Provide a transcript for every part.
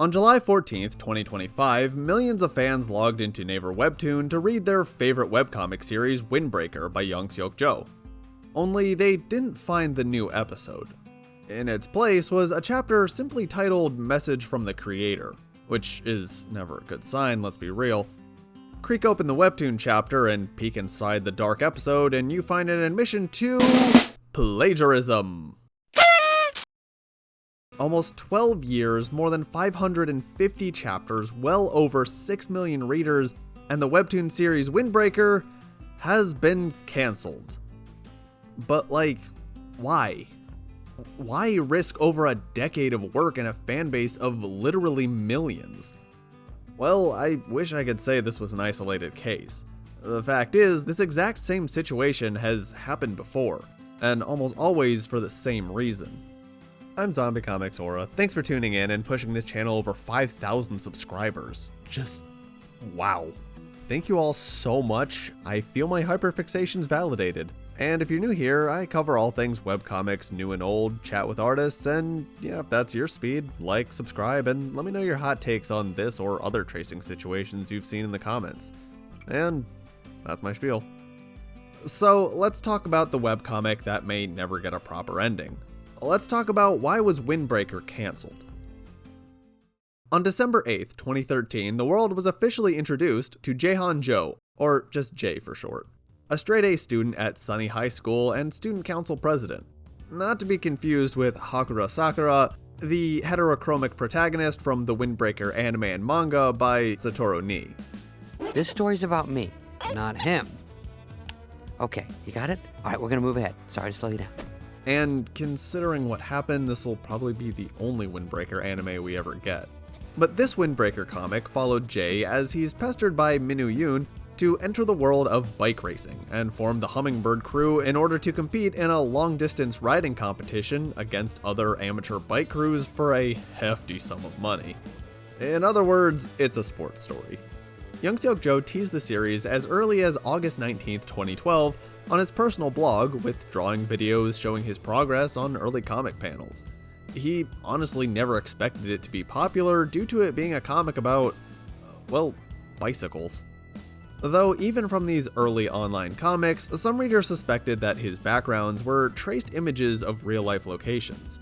On July 14th, 2025, millions of fans logged into Naver Webtoon to read their favorite webcomic series Windbreaker by Yongseok Jo. Only they didn't find the new episode. In its place was a chapter simply titled Message from the Creator, which is never a good sign, let's be real. Creak open the Webtoon chapter and peek inside the dark episode and you find an admission to plagiarism. Almost 12 years, more than 550 chapters, well over 6 million readers, and the Webtoon series Windbreaker has been cancelled. But why? Why risk over a decade of work and a fanbase of literally millions? Well, I wish I could say this was an isolated case. The fact is, this exact same situation has happened before, and almost always for the same reason. I'm Zombie Comics Aura. Thanks for tuning in and pushing this channel over 5,000 subscribers. Just wow. Thank you all so much. I feel my hyperfixation's validated. And if you're new here, I cover all things webcomics, new and old, chat with artists, and yeah, if that's your speed, like, subscribe, and let me know your hot takes on this or other tracing situations you've seen in the comments. And that's my spiel. So let's talk about the webcomic that may never get a proper ending. Let's talk about why was Windbreaker cancelled. On December 8th, 2013, the world was officially introduced to Jahyeon Jo, or just Jay for short, a straight-A student at Sunny High School and student council president. Not to be confused with Hakura Sakura, the heterochromic protagonist from the Windbreaker anime and manga by Satoru Nii. This story's about me, not him. Okay, you got it? All right, we're gonna move ahead. Sorry to slow you down. And considering what happened, this will probably be the only Windbreaker anime we ever get. But this Windbreaker comic followed Jay as he's pestered by Minu Yun to enter the world of bike racing and form the Hummingbird crew in order to compete in a long-distance riding competition against other amateur bike crews for a hefty sum of money. In other words, it's a sports story. Yongseok Jo teased the series as early as August 19th, 2012 on his personal blog with drawing videos showing his progress on early comic panels. He honestly never expected it to be popular due to it being a comic about, well, bicycles. Though even from these early online comics, some readers suspected that his backgrounds were traced images of real-life locations.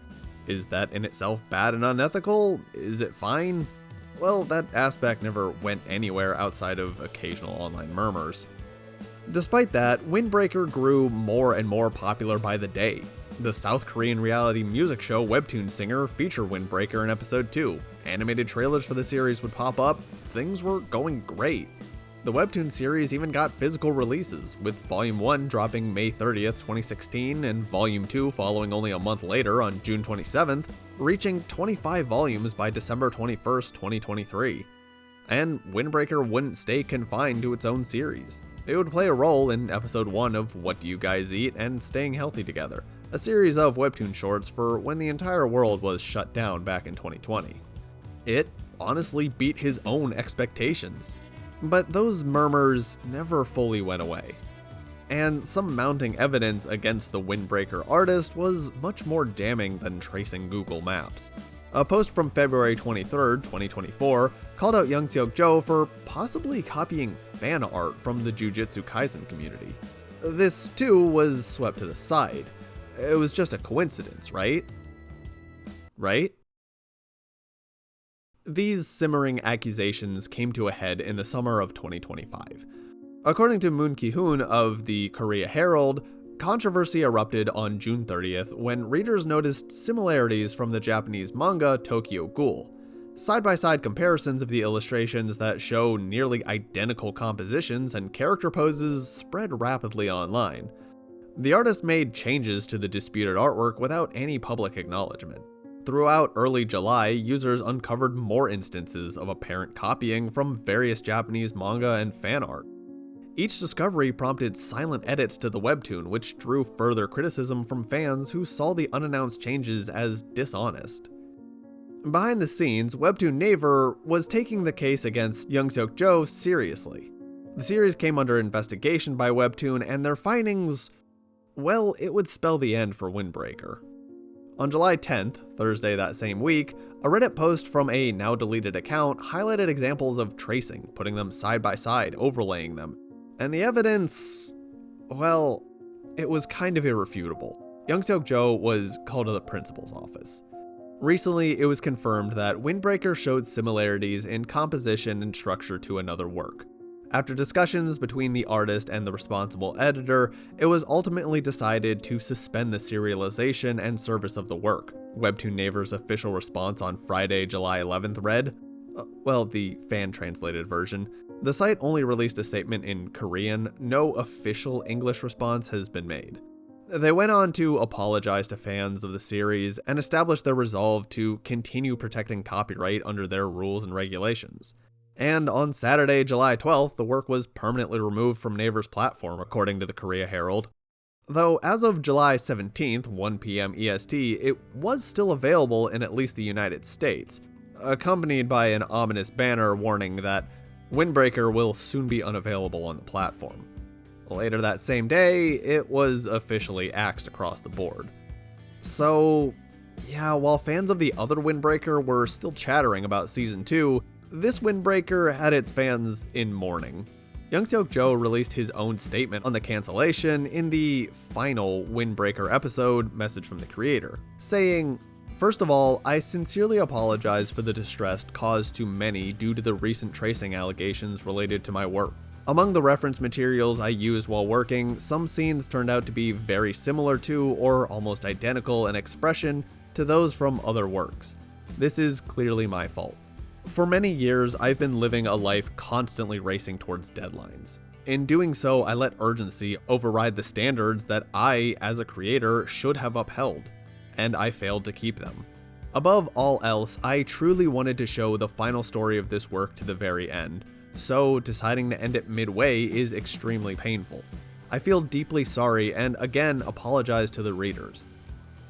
Is that in itself bad and unethical? Is it fine? Well, that aspect never went anywhere outside of occasional online murmurs. Despite that, Windbreaker grew more and more popular by the day. The South Korean reality music show Webtoon Singer featured Windbreaker in episode 2. Animated trailers for the series would pop up. Things were going great. The Webtoon series even got physical releases, with Volume 1 dropping May 30th, 2016, and Volume 2 following only a month later on June 27th, reaching 25 volumes by December 21st, 2023. And Windbreaker wouldn't stay confined to its own series. It would play a role in episode 1 of What Do You Guys Eat and Staying Healthy Together, a series of Webtoon shorts for when the entire world was shut down back in 2020. It honestly beat his own expectations. But those murmurs never fully went away. And some mounting evidence against the Windbreaker artist was much more damning than tracing Google Maps. A post from February 23rd, 2024, called out Yongseok Jo for possibly copying fan art from the Jujutsu Kaisen community. This, too, was swept to the side. It was just a coincidence, right? Right? These simmering accusations came to a head in the summer of 2025. According to Moon Ki-hoon of the Korea Herald, controversy erupted on June 30th when readers noticed similarities from the Japanese manga Tokyo Ghoul. Side-by-side comparisons of the illustrations that show nearly identical compositions and character poses spread rapidly online. The artist made changes to the disputed artwork without any public acknowledgement. Throughout early July, users uncovered more instances of apparent copying from various Japanese manga and fan art. Each discovery prompted silent edits to the webtoon, which drew further criticism from fans who saw the unannounced changes as dishonest. Behind the scenes, Webtoon Naver was taking the case against Yongseok Jo seriously. The series came under investigation by Webtoon, and their findings, well, it would spell the end for Windbreaker. On July 10th, Thursday that same week, a Reddit post from a now deleted account highlighted examples of tracing, putting them side by side, overlaying them. And the evidence, well, it was kind of irrefutable. Yongseok Jo was called to the principal's office. Recently, it was confirmed that Windbreaker showed similarities in composition and structure to another work. After discussions between the artist and the responsible editor, it was ultimately decided to suspend the serialization and service of the work. Webtoon Naver's official response on Friday, July 11th read, the fan-translated version. The site only released a statement in Korean. No official English response has been made. They went on to apologize to fans of the series and establish their resolve to continue protecting copyright under their rules and regulations. And on Saturday, July 12th, the work was permanently removed from Naver's platform, according to the Korea Herald. Though as of July 17th, 1 p.m. EST, it was still available in at least the United States, accompanied by an ominous banner warning that Windbreaker will soon be unavailable on the platform. Later that same day, it was officially axed across the board. So, yeah, while fans of the other Windbreaker were still chattering about Season 2, this Windbreaker had its fans in mourning. Yongseok Jo released his own statement on the cancellation in the final Windbreaker episode, Message from the Creator, saying, "First of all, I sincerely apologize for the distress caused to many due to the recent tracing allegations related to my work. Among the reference materials I used while working, some scenes turned out to be very similar to or almost identical in expression to those from other works. This is clearly my fault. For many years, I've been living a life constantly racing towards deadlines. In doing so, I let urgency override the standards that I, as a creator, should have upheld, and I failed to keep them. Above all else, I truly wanted to show the final story of this work to the very end, so deciding to end it midway is extremely painful. I feel deeply sorry and again apologize to the readers.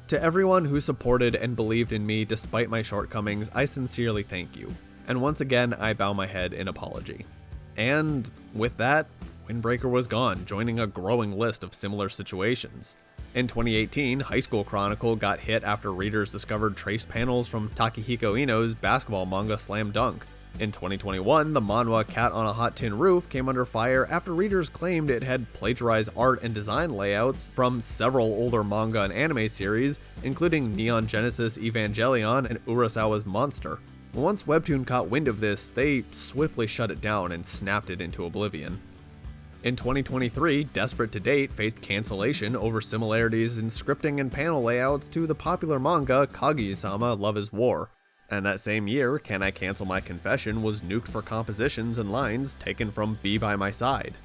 To everyone who supported and believed in me despite my shortcomings, I sincerely thank you. And once again, I bow my head in apology." And with that, Windbreaker was gone, joining a growing list of similar situations. In 2018, High School Chronicle got hit after readers discovered traced panels from Takehiko Ino's basketball manga Slam Dunk. In 2021, the manhwa Cat on a Hot Tin Roof came under fire after readers claimed it had plagiarized art and design layouts from several older manga and anime series, including Neon Genesis Evangelion and Urasawa's Monster. Once Webtoon caught wind of this, they swiftly shut it down and snapped it into oblivion. In 2023, Desperate to Date faced cancellation over similarities in scripting and panel layouts to the popular manga Kaguya-sama Love is War. And that same year, Can I Cancel My Confession was nuked for compositions and lines taken from Be By My Side.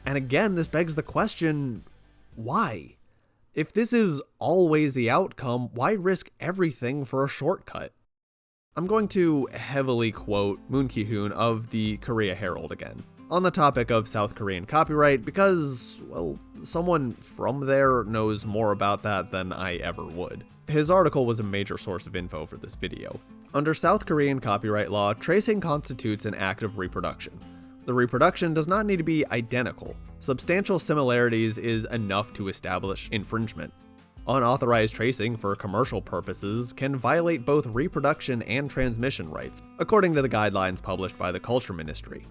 And again, this begs the question, why? If this is always the outcome, why risk everything for a shortcut? I'm going to heavily quote Moon Ki-hoon of the Korea Herald again, on the topic of South Korean copyright because, well, someone from there knows more about that than I ever would. His article was a major source of info for this video. Under South Korean copyright law, tracing constitutes an act of reproduction. The reproduction does not need to be identical. Substantial similarities is enough to establish infringement. Unauthorized tracing for commercial purposes can violate both reproduction and transmission rights, according to the guidelines published by the Culture Ministry.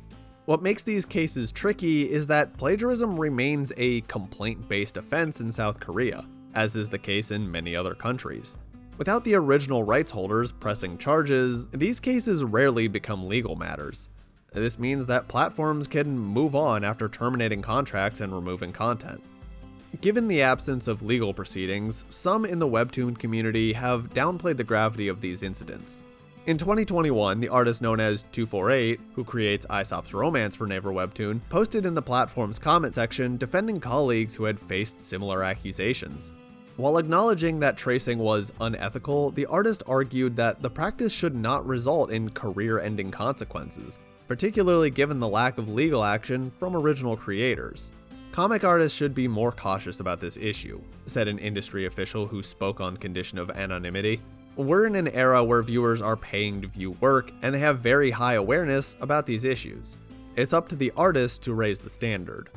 What makes these cases tricky is that plagiarism remains a complaint-based offense in South Korea, as is the case in many other countries. Without the original rights holders pressing charges, these cases rarely become legal matters. This means that platforms can move on after terminating contracts and removing content. Given the absence of legal proceedings, some in the Webtoon community have downplayed the gravity of these incidents. In 2021, the artist known as 248, who creates Aesop's Romance for Naver Webtoon, posted in the platform's comment section defending colleagues who had faced similar accusations. While acknowledging that tracing was unethical, the artist argued that the practice should not result in career-ending consequences, particularly given the lack of legal action from original creators. Comic artists should be more cautious about this issue, said an industry official who spoke on condition of anonymity. We're in an era where viewers are paying to view work, and they have very high awareness about these issues. It's up to the artist to raise the standard.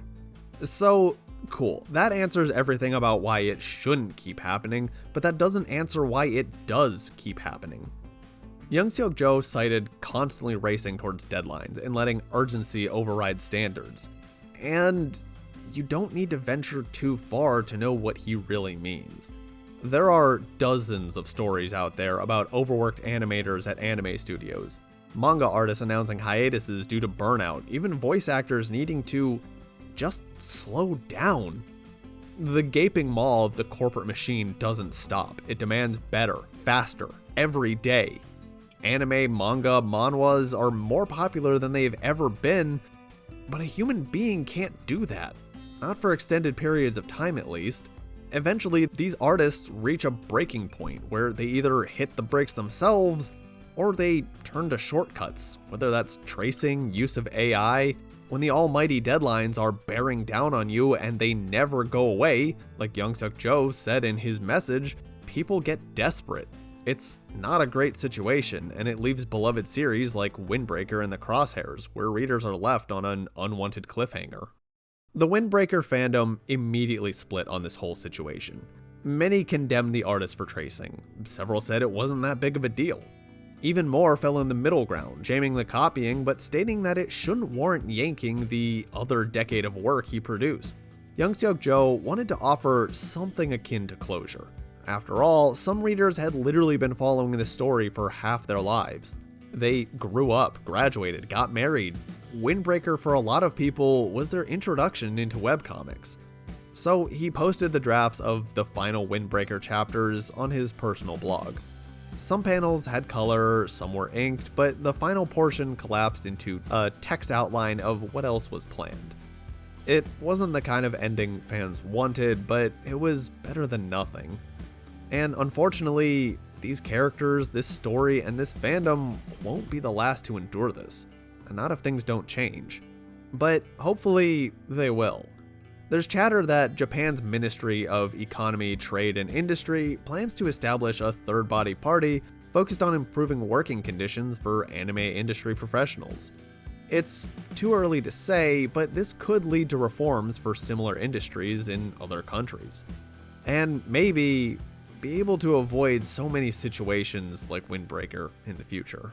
So, Cool, that answers everything about why it shouldn't keep happening, but that doesn't answer why it does keep happening. Yongseok Jo cited constantly racing towards deadlines and letting urgency override standards. And you don't need to venture too far to know what he really means. There are dozens of stories out there about overworked animators at anime studios, manga artists announcing hiatuses due to burnout, even voice actors needing to just slow down. The gaping maw of the corporate machine doesn't stop. It demands better, faster, every day. Anime, manga, manhwas are more popular than they've ever been, but a human being can't do that. Not for extended periods of time, at least. Eventually, these artists reach a breaking point where they either hit the brakes themselves or they turn to shortcuts, whether that's tracing, use of AI. When the almighty deadlines are bearing down on you and they never go away, like Yongseok Jo said in his message, people get desperate. It's not a great situation, and it leaves beloved series like Windbreaker in the crosshairs, where readers are left on an unwanted cliffhanger. The Windbreaker fandom immediately split on this whole situation. Many condemned the artist for tracing. Several said it wasn't that big of a deal. Even more fell in the middle ground, shaming the copying, but stating that it shouldn't warrant yanking the other decade of work he produced. Yongseok Jo wanted to offer something akin to closure. After all, some readers had literally been following the story for half their lives. They grew up, graduated, got married. Windbreaker for a lot of people was their introduction into webcomics. So he posted the drafts of the final Windbreaker chapters on his personal blog. Some panels had color, some were inked, but the final portion collapsed into a text outline of what else was planned. It wasn't the kind of ending fans wanted, but it was better than nothing. And unfortunately, these characters, this story, and this fandom won't be the last to endure this, and not if things don't change. But hopefully they will. There's chatter that Japan's Ministry of Economy, Trade, and Industry plans to establish a third-body party focused on improving working conditions for anime industry professionals. It's too early to say, but this could lead to reforms for similar industries in other countries. And maybe be able to avoid so many situations like Windbreaker in the future.